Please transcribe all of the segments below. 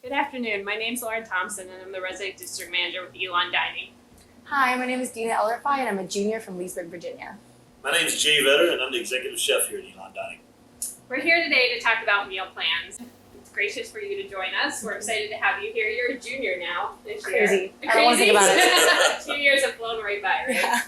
Good afternoon. My name's Thompson, and I'm the resident district manager with Elon Dining. Hi, my name is Deena Elrefai, and I'm a junior from Leesburg, Virginia. My name is Jay Vetter, and I'm the executive chef here at Elon Dining. We're here today to talk about meal plans. It's gracious for you to join us. We're excited to have you here. You're a junior now this year. Crazy. I don't want to think about it. 2 years have flown right by, right? Yeah.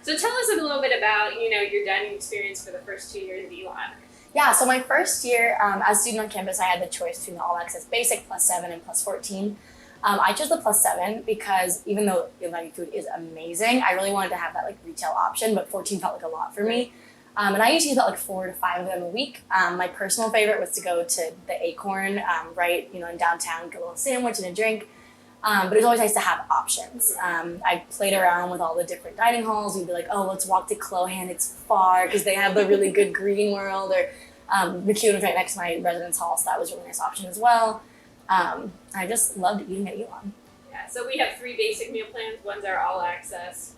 So tell us a little bit about, your dining experience for the first 2 years at Elon. Yeah, so my first year as a student on campus, I had the choice between the All Access Basic, +7, and +14. I chose the +7 because even though Elon food is amazing, I really wanted to have that retail option, but 14 felt like a lot for me. And I usually got 4 to 5 of them a week. My personal favorite was to go to the Acorn, right, in downtown, get a little sandwich and a drink. But it's always nice to have options. I played around with all the different dining halls. We'd be like, oh, let's walk to Clohan. It's far because they have the really good Greenwood, or McEwen was right next to my residence hall, so that was a really nice option as well. I just loved eating at Elon. Yeah, so we have 3 basic meal plans. One's our all access,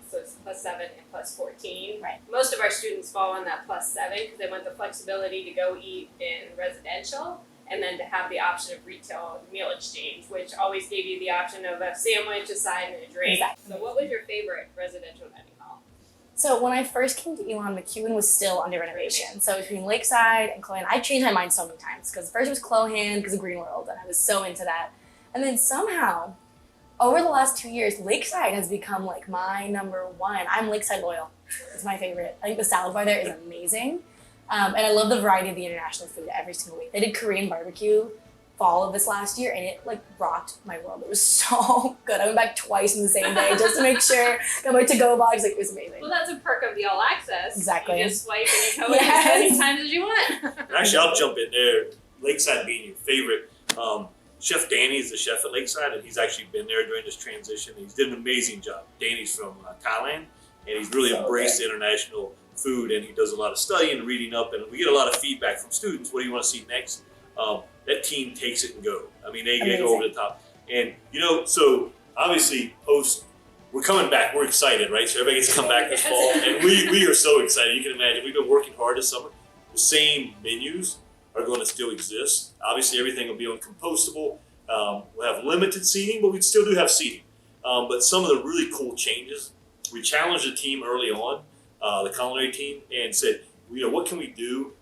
so it's +7 and +14. Right. Most of our students fall on that +7 because they want the flexibility to go eat in residential and then to have the option of retail meal exchange, which always gave you the option of a sandwich, a side, and a drink. Exactly. So what was your favorite residential dining hall? So when I first came to Elon, McEwen was still under renovation. So between Lakeside and Clohan, I changed my mind so many times because first it was Clohan because of Greenwood, and I was so into that. And then somehow, over the last 2 years, Lakeside has become my number one. I'm Lakeside loyal. It's my favorite. I think the salad bar there is amazing. And I love the variety of the international food every single week. They did Korean barbecue fall of this last year, and it rocked my world. It was so good. I went back twice in the same day just to make sure. Got my to-go box. It was amazing. Well, that's a perk of the all access. Exactly. You just swipe and you go in as many times as you want. Actually, I'll jump in there. Lakeside being your favorite. Chef Danny is the chef at Lakeside, and he's actually been there during this transition. He's did an amazing job. Danny's from Thailand, and he's really embraced international food, and he does a lot of studying and reading up, and we get a lot of feedback from students. What do you want to see next? That team takes it and go. I mean, they go over the top. And, so obviously we're coming back. We're excited, right? So everybody gets to come back this fall, and we are so excited. You can imagine, we've been working hard this summer. The same menus are going to still exist. Obviously, everything will be on compostable. We'll have limited seating, but we still do have seating. But some of the really cool changes, we challenged the team early on, the culinary team, and said, what can we do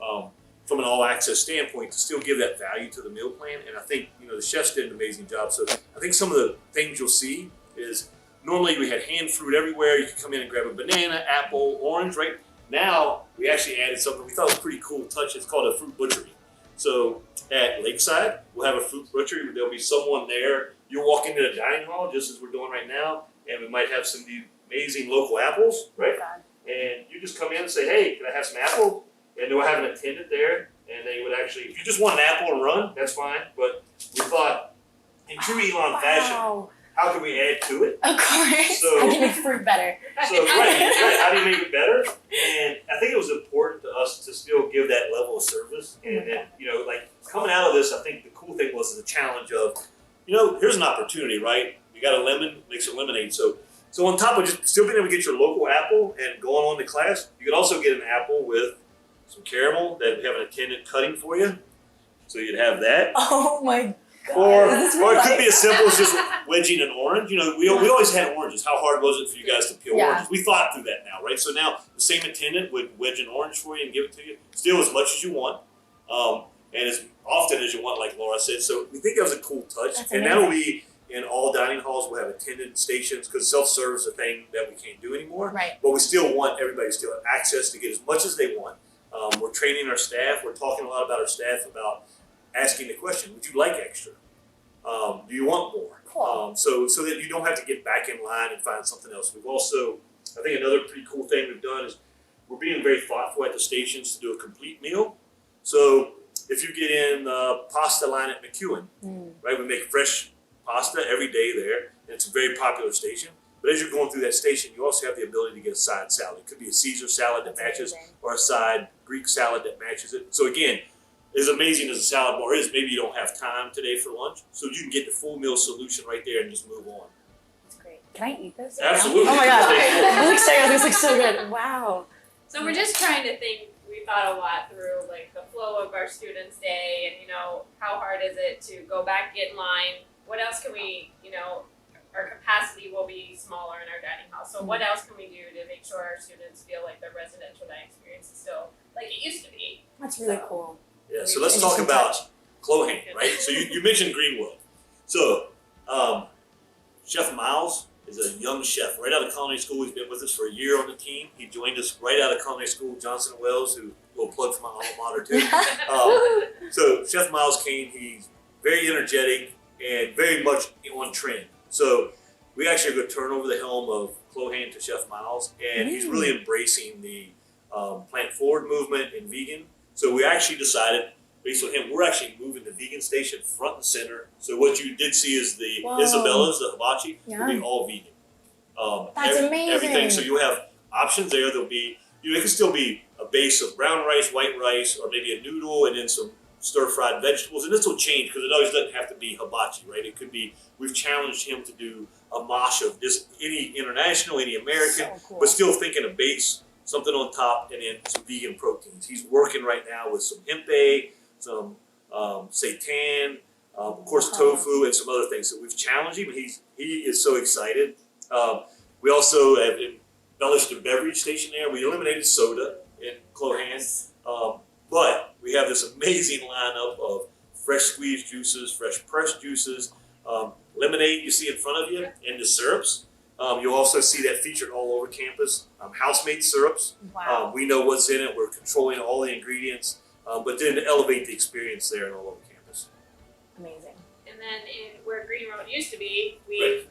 from an all-access standpoint to still give that value to the meal plan? And I think, the chefs did an amazing job. So I think some of the things you'll see is normally we had hand fruit everywhere. You could come in and grab a banana, apple, orange, right? Now we actually added something we thought was a pretty cool touch. It's called a fruit butchery. So at Lakeside, we'll have a fruit butchery. There'll be someone there. You'll walk into the dining hall just as we're doing right now, and we might have some of the amazing local apples, right? And you just come in and say, hey, can I have some apples? And they'll have an attendant there, and they would actually, if you just want an apple and run, that's fine. But we thought, in true Elon fashion, how can we add to it? Of course. So, I can make fruit better. So right, how do you make it better? And I think it was important to us to still give that level of service. And then, coming out of this, I think the cool thing was the challenge of, here's an opportunity, right? You got a lemon, make some lemonade. So on top of just still being able to get your local apple and going on to class, you could also get an apple with some caramel that we have an attendant cutting for you. So you'd have that. Oh my God. Or it could be as simple as just wedging an orange. We always had oranges. How hard was it for you guys to peel oranges? We thought through that now, right? So now the same attendant would wedge an orange for you and give it to you. Still as much as you want. And as often as you want, like Laura said. So we think that was a cool touch. That's and amazing. that'll be in all dining halls. We'll have attendant stations because self-serve is a thing that we can't do anymore. Right. But we still want everybody to still have access to get as much as they want. We're training our staff. We're talking a lot about our staff about asking the question, would you like extra? Do you want more? Cool. So that you don't have to get back in line and find something else. We've also, I think another pretty cool thing we've done is we're being very thoughtful at the stations to do a complete meal. So if you get in the pasta line at McEwen, right, we make fresh pasta every day there, and it's a very popular station. But as you're going through that station, you also have the ability to get a side salad. It could be a Caesar salad that matches, or a side Greek salad that matches it. So again, as amazing as a salad bar is, maybe you don't have time today for lunch, so you can get the full meal solution right there and just move on. That's great. Can I eat this? Absolutely. Oh my God. I'm really excited. This looks so good. Wow. So we're just trying to think, we thought a lot through like the flow of our students' day, and how hard is it to go back, get in line. What else can we, our capacity will be smaller in our dining hall. So what else can we do to make sure our students feel like their residential dining experience is still like it used to be? That's really cool. Yeah, so let's talk about Clohan, right? So you mentioned Greenwood. So Chef Miles is a young chef right out of culinary school. He's been with us for a year on the team. He joined us right out of culinary school, Johnson & Wales, who will plug for my alma mater too. So Chef Miles came. He's very energetic and very much on trend. So we actually are going to turn over the helm of Clohan to Chef Miles, and he's really embracing the plant forward movement and vegan. So we actually decided, based on him, we're actually moving the vegan station front and center. So what you did see is the Isabella's, the hibachi, will be all vegan. That's amazing. Everything. So you'll have options there. There'll be, it can still be a base of brown rice, white rice, or maybe a noodle, and then some stir-fried vegetables. And this will change because it always doesn't have to be hibachi, right? It could be, we've challenged him to do a mosh of just any international, any American, but still thinking a base, something on top, and then some vegan proteins. He's working right now with some tempeh, some seitan, of course tofu, and some other things. So we've challenged him, and he is so excited. We also have embellished the beverage station there. We eliminated soda in Clohan, but we have this amazing lineup of fresh squeezed juices, fresh pressed juices, lemonade you see in front of you, and the syrups. You'll also see that featured all over campus. House-made syrups. Wow. We know what's in it. We're controlling all the ingredients, but then to elevate the experience there and all over campus. Amazing. And then where Greenwood used to be,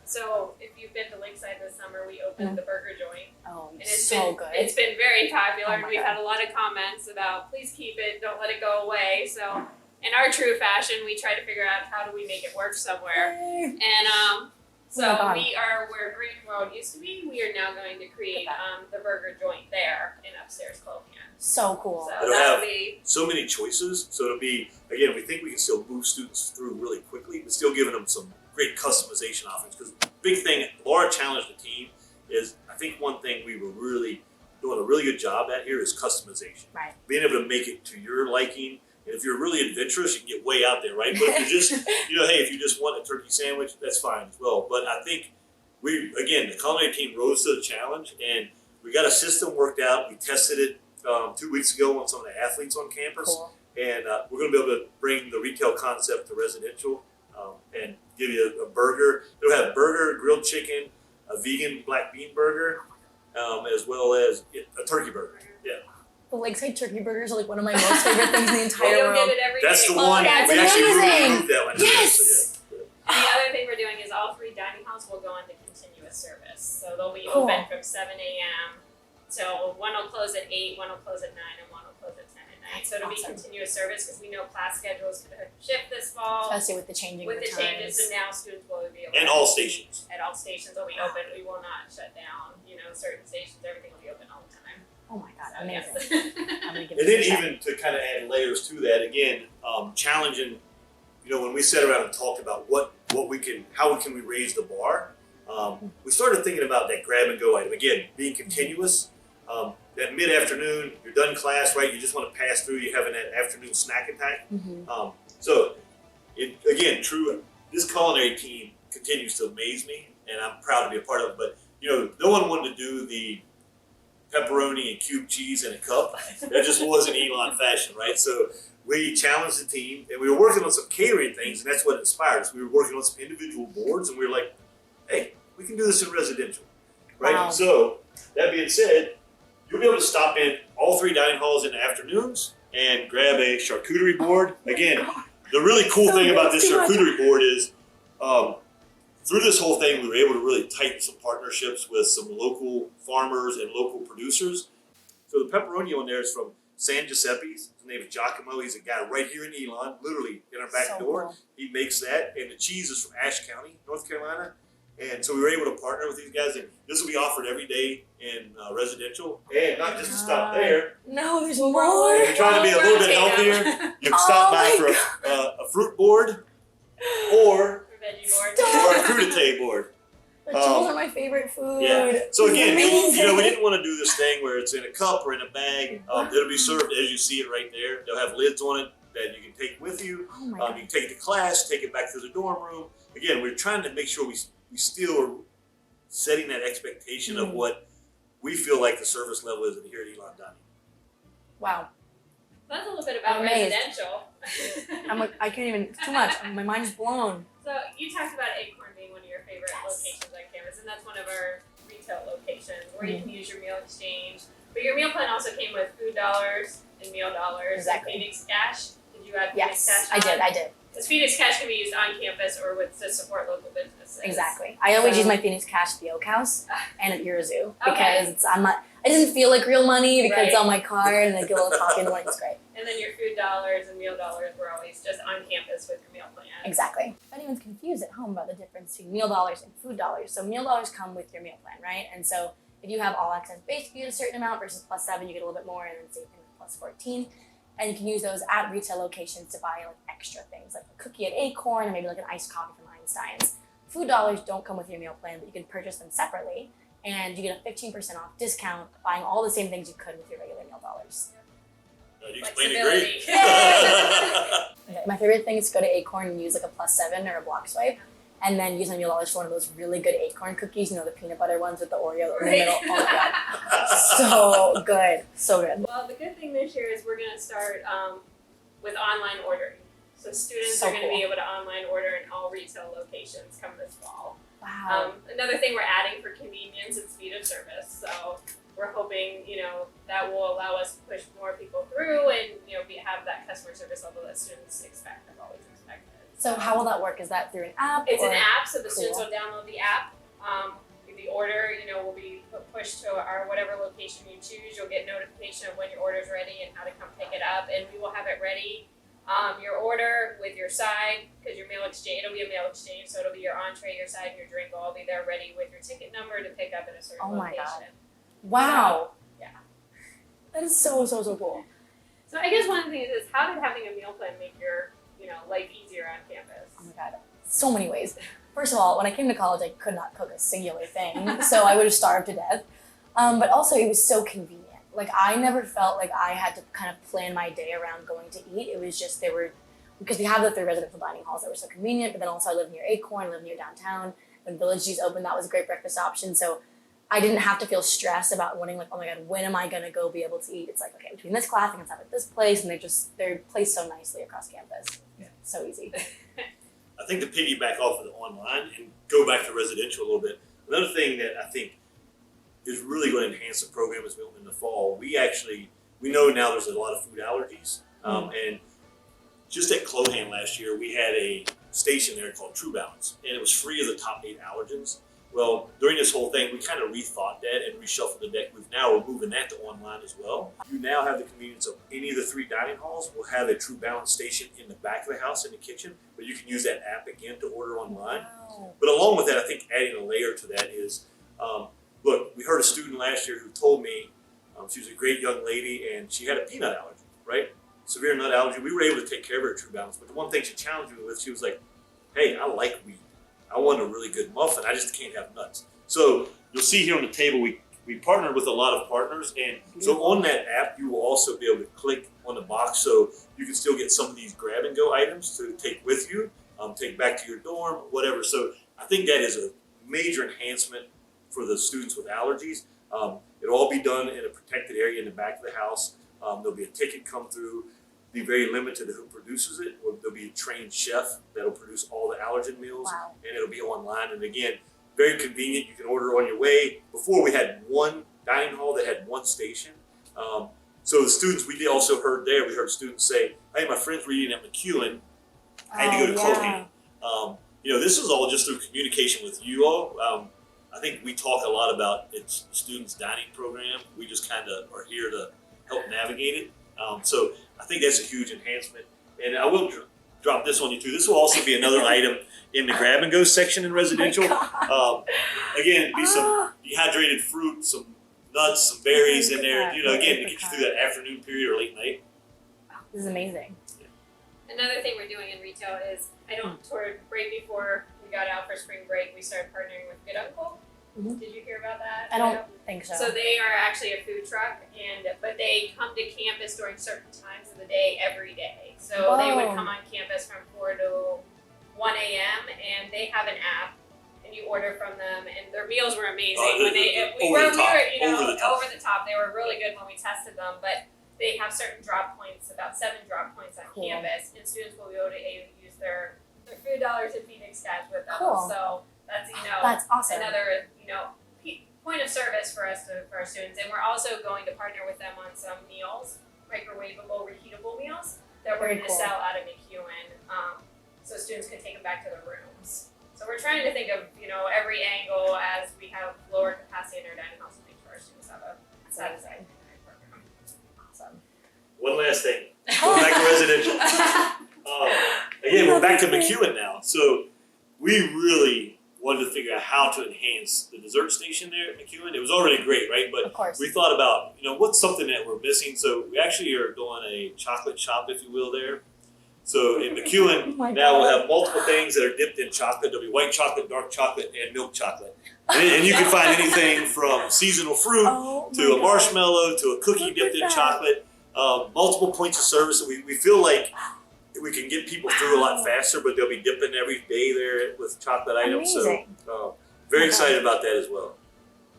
so if you've been to Lakeside this summer, we opened the burger joint. Oh, and it's so been, good. It's been very popular, and we've God. had a lot of comments about please keep it, don't let it go away. So in our true fashion, we try to figure out how do we make it work somewhere. And so we are where Greenwood used to be. We are now going to create the burger joint there in upstairs Clohan. So cool. So It'll that'll have be so many choices. So it'll be, again, we think we can still move students through really quickly, but still giving them some great customization offerings. Because the big thing, Laura challenged the team, is I think one thing we were really doing a really good job at here is customization. Right. Being able to make it to your liking. And if you're really adventurous, you can get way out there, right? But if you're just, hey, if you just want a turkey sandwich, that's fine as well. But I think the culinary team rose to the challenge, and we got a system worked out. We tested it 2 weeks ago on some of the athletes on campus. Cool. And we're going to be able to bring the retail concept to residential and give you a burger. It'll have burger, grilled chicken, a vegan black bean burger, as well as a turkey burger. Yeah. The Lakeside turkey burgers are like one of my most favorite things in the entire you'll world. get it every That's day. the one. that's We actually amazing. moved that one. Yes. So, yeah. And the other thing we're doing is all 3 dining halls will go into continuous service. So they'll be Cool. open from 7 a.m. till one will close at 8, one will close at 9, and one will close at 10 at night. That's So it'll be awesome. continuous service because we know class schedules could shift this fall Especially with the changing with of the the changes, times. and now students will be able And all stations. at all stations will be open. We will not shut down. Certain stations, everything will be open all the time. Oh my god, So, amazing. yes. I'm gonna give And this then a shot. even to kind of add layers to that, again, challenging, when we sat around and talked about how can we raise the bar, we started thinking about that grab and go item. Again, being continuous, that mid-afternoon, you're done class, right? You just want to pass through, you're having that afternoon snack attack. So, this culinary team continues to amaze me, and I'm proud to be a part of it, but no one wanted to do the pepperoni and cube cheese in a cup. That just wasn't Elon fashion, right? So we challenged the team, and we were working on some catering things, and that's what inspired us. We were working on some individual boards, and we were like, hey, we can do this in residential, right? Wow. So that being said, you'll be able to stop in all 3 dining halls in the afternoons and grab a charcuterie board. Again, the really cool thing about this charcuterie board is through this whole thing, we were able to really tighten some partnerships with some local farmers and local producers. So the pepperoni on there is from San Giuseppe's. His name is Giacomo. He's a guy right here in Elon, literally in our back door. Cool. He makes that, and the cheese is from Ashe County, North Carolina. And so we were able to partner with these guys, and this will be offered every day in residential. And not just to stop there. No, there's more. If you're trying to be a little bit healthier, you can stop by for a fruit board or Veggie board. a crudité board. Vegetables are my favorite food. Yeah. So This is again, amazing. we didn't want to do this thing where it's in a cup or in a bag. It'll be served as you see it right there. They'll have lids on it that you can take with you. Oh my You god. can take it to class, take it back to the dorm room. Again, we're trying to make sure we still are setting that expectation of what we feel like the service level is here at Elon Dining. Wow. That's a little bit about I'm amazed. residential. I'm like, I can't even, it's too much. My mind is blown. So you talked about Acorn being one of your favorite locations on campus, and that's one of our retail locations where you can use your meal exchange. But your meal plan also came with food dollars and meal dollars Exactly. and Phoenix Cash. Did you add Phoenix Yes, Cash? I did. Because Phoenix Cash can be used on campus or to support local businesses. Exactly. I always So- use my Phoenix Cash at the Oak House and at Yurazoo Okay. because it's on my. It doesn't feel like real money because Right. it's on my card and I get a little coffee in the morning. It's great. And then your food dollars and meal dollars were always just on campus with your meal plan. Exactly. If anyone's confused at home about the difference between meal dollars and food dollars, so meal dollars come with your meal plan, right? And so if you have all access basic, you get a certain amount versus +7, you get a little bit more, and then same thing with +14. And you can use those at retail locations to buy like extra things, like a cookie at Acorn or maybe like an iced coffee from Einstein's. Food dollars don't come with your meal plan, but you can purchase them separately, and you get a 15% off discount buying all the same things you could with your regular meal dollars. You explained it great. Okay, my favorite thing is to go to Acorn and use like a +7 or a block swipe, and then use my meal dollars for one of those really good Acorn cookies, the peanut butter ones with the Oreo in the middle. Oh my god, so good, so good. Well, the good thing this year is we're going to start with online ordering. So students So are going to be cool. able to online order in all retail locations come this fall. Wow. Another thing we're adding for convenience and speed of service. So we're hoping, that will allow us to push more people through and, have that customer service level that students expect, have always expected. So how will that work? Is that through an app? It's or? an app, so the Cool. students will download the app. The order, will be pushed to our whatever location you choose. You'll get notification of when your order's ready and how to come pick it up, and we will have it ready. Your order with your side, because your meal exchange, it'll be a meal exchange, so it'll be your entree, your side, and your drink will all be there ready with your ticket number to pick up at a certain Oh my location. God. Wow. Yeah. That is so cool. So I guess one of the things is, how did having a meal plan make your, life easier on campus? Oh my god, so many ways. First of all, when I came to college, I could not cook a singular thing, so I would have starved to death. But also, it was so convenient. Like, I never felt like I had to kind of plan my day around going to eat. It was just, because we have the 3 residential dining halls that were so convenient, but then also I live near Acorn, I live near downtown. When Allergies opened, that was a great breakfast option. So I didn't have to feel stressed about wondering, like, oh my god, when am I gonna go be able to eat? It's like, okay, between this class, I can stop at this place, and they're placed so nicely across campus. Yeah. So easy. I think to piggyback off of the online and go back to residential a little bit, another thing that I think is really going to enhance the program as we open in the fall, we know now there's a lot of food allergies. And just at Clohan last year, we had a station there called True Balance, and it was free of the top 8 allergens. Well, during this whole thing, we kind of rethought that and reshuffled the deck. We're moving that to online as well. You now have the convenience of any of the 3 dining halls will have a True Balance station in the back of the house in the kitchen, but you can use that app again to order online. Wow. But along with that, I think adding a layer to that is, look, we heard a student last year who told me she was a great young lady and she had a peanut allergy, right? Severe nut allergy. We were able to take care of her at True Balance, but the one thing she challenged me with, she was like, hey, I like wheat. I want a really good muffin. I just can't have nuts. So you'll see here on the table, we partnered with a lot of partners. And so on that app, you will also be able to click on the box so you can still get some of these grab and go items to take with you, take back to your dorm, whatever. So I think that is a major enhancement for the students with allergies. It'll all be done in a protected area in the back of the house. There'll be a ticket come through. Be very limited to who produces it. There'll be a trained chef that'll produce all the allergen meals, Wow. and it'll be online. And again, very convenient. You can order on your way. Before we had one dining hall that had one station. So the students, we also heard there, we heard students say, hey, my friends were eating at McEwen. I had to go to Clohan. This is all just through communication with you all. I think we talk a lot about it's the students' dining program. We just kind of are here to help navigate it. So I think that's a huge enhancement. And I will drop this on you too. This will also be another item in the grab and go section in residential. Again, be some dehydrated fruit, some nuts, some berries in there. Again, to get you through that afternoon period or late night. This is amazing. Another thing we're doing in retail is, right before we got out for spring break, we started partnering with Good Uncle. Mhm. Did you hear about that? I don't think so. So they are actually a food truck, but they come to campus during certain times of the day every day. So they would Whoa. come on campus from 4 to 1 a.m. and they have an app, and you order from them, and their meals were amazing. When we were over the top. They were really good when we tested them, but they have certain drop points, about 7 drop points on Cool. campus, and students will be able to use their food dollars at Phoenix Cash with them. Cool. So that's That's awesome. another point of service for our students, and we're also going to partner with them on some meals, microwavable, reheatable meals that we're Very going to cool. sell out of McEwen, so students can take them back to their rooms. So we're trying to think of every angle as we have lower capacity in our dining halls to make sure our students have a satisfying program. Awesome. One last thing. Going back to residential. Again, we're back to McEwen now. So we really wanted to figure out how to enhance the dessert station there at McEwen. It was already great, right? But Of course. we thought about, what's something that we're missing. So we actually are doing a chocolate shop, if you will, there. So in McEwen, Oh my now we'll God. have multiple things that are dipped in chocolate. There'll be white chocolate, dark chocolate, and milk chocolate. And you can find anything from seasonal fruit Oh to my a God. marshmallow to a cookie Look dipped at in that. chocolate. Multiple points of service. We feel like we can get people through a lot Wow. faster, but they'll be dipping every day there with chocolate items. Amazing. So very excited about that as well.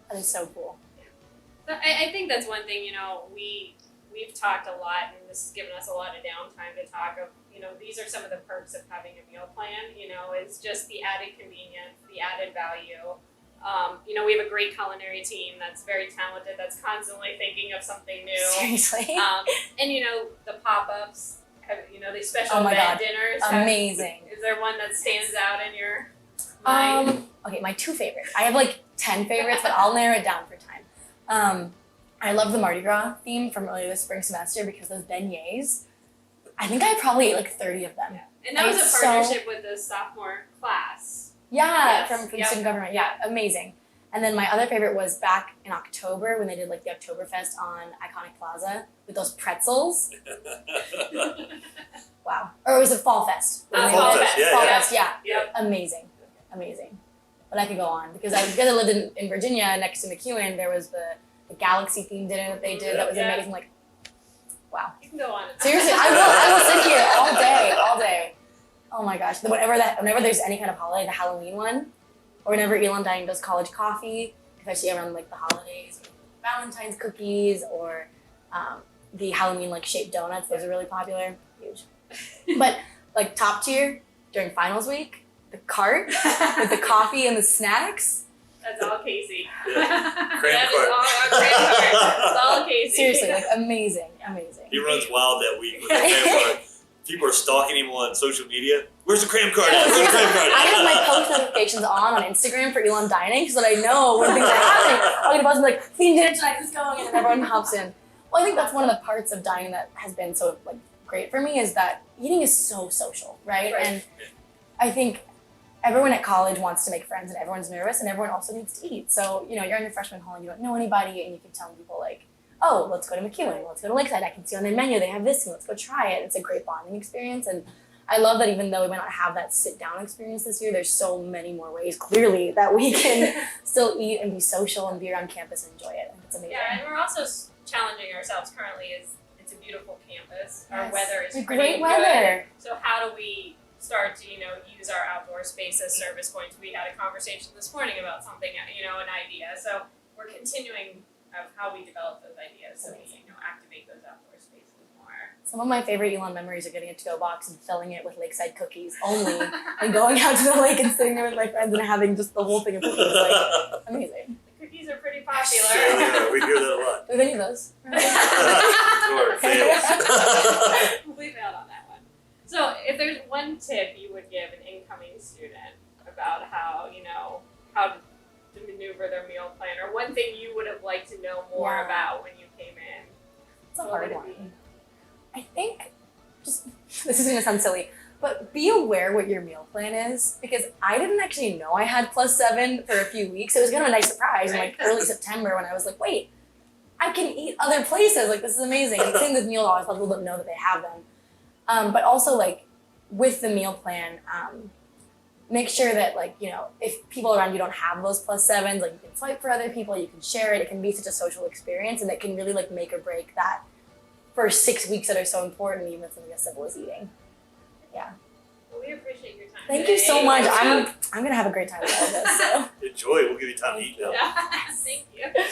That is so cool. But I think that's one thing, we've talked a lot, and this has given us a lot of downtime to talk of, these are some of the perks of having a meal plan, it's just the added convenience, the added value. We have a great culinary team that's very talented, that's constantly thinking of something new. Seriously. And the pop-ups, these special Oh my event God. dinners. Amazing. Is there one that stands out in your mind? Okay, my 2 favorites. I have like 10 favorites, but I'll narrow it down for time. I love the Mardi Gras theme from earlier this spring semester because those beignets, I think I probably ate like 30 of them. And that was a It's partnership with the sophomore class. Yeah, Yes, from yep. student government. Yeah, amazing. And then my other favorite was back in October when they did like the Oktoberfest on Iconic Plaza with those pretzels. Wow. Or it was a Fall Fest. When they Fall did- Fest, Fall yeah. Fest, yeah. Yep. Amazing. But I could go on because I lived in Virginia next to McEwen. There was the Galaxy themed dinner that they did that was Yeah. amazing. Like, wow. You can go on. Seriously, I will sit here all day. Oh my gosh. Whenever there's any kind of holiday, the Halloween one, or whenever Elon Dining does college coffee, especially around like the holidays, Valentine's cookies, or the Halloween like shaped donuts, those are really popular. Huge. But like top tier during finals week, the cart with the coffee and the snacks. That's all Casey. Yeah. That is all our cram cart. It's all Casey. Seriously, like amazing. He runs wild that week with the cram card. People are stalking him on social media. Where's the cram card? Where's the cram card? I have my post notifications on Instagram for Elon Dining so that I know when things are happening. I'll get a buzz and be like, feeding dinner tonight, who's going? And then everyone hops in. Well, I think that's one of the parts of dining that has been so like great for me is that eating is so social, right? Right. And I think everyone at college wants to make friends and everyone's nervous and everyone also needs to eat. So, you're in your freshman hall and you don't know anybody and you can tell people like, oh, let's go to McEwen, let's go to Lakeside, I can see on their menu they have this and let's go try it. It's a great bonding experience. And I love that even though we might not have that sit-down experience this year, there's so many more ways, clearly, that we can still eat and be social and be around campus and enjoy it. I think it's amazing. Yeah, and we're also challenging ourselves currently it's a beautiful campus. Our Yes. weather is It's pretty great good. weather. So how do we start to, use our outdoor space as service points? We had a conversation this morning about something, an idea. So we're continuing of how we develop those ideas so we, activate those outdoor spaces more. Some of my favorite Elon memories are getting a to-go box and filling it with Lakeside cookies only and going out to the lake and sitting there with my friends and having just the whole thing of cookies. Like, amazing. The cookies are pretty popular. Yeah, we hear that a lot. Do we have any of those? Or fails. We failed on that one. So if there's one tip you would give an incoming student about how to maneuver their meal plan, or one thing you would have liked to know more Yeah. about when you came in, It's a what hard would it one. be? I think this is gonna sound silly, but be aware what your meal plan is because I didn't actually know I had +7 for a few weeks. It was kind of a nice surprise in like early September when I was like, wait, I can eat other places. Like this is amazing. And same with meal dollars. A lot of people don't know that they have them. But also like with the meal plan, make sure that like, you know, if people around you don't have those +7s, like you can swipe for other people, you can share it. It can be such a social experience, and it can really like make or break that first 6 weeks that are so important, even with something as simple as eating. Yeah. Well, we appreciate your time. Thank you so today. much. I'm gonna have a great time with all of this. So. Enjoy. We'll give you time to eat now. Yeah. Thank you.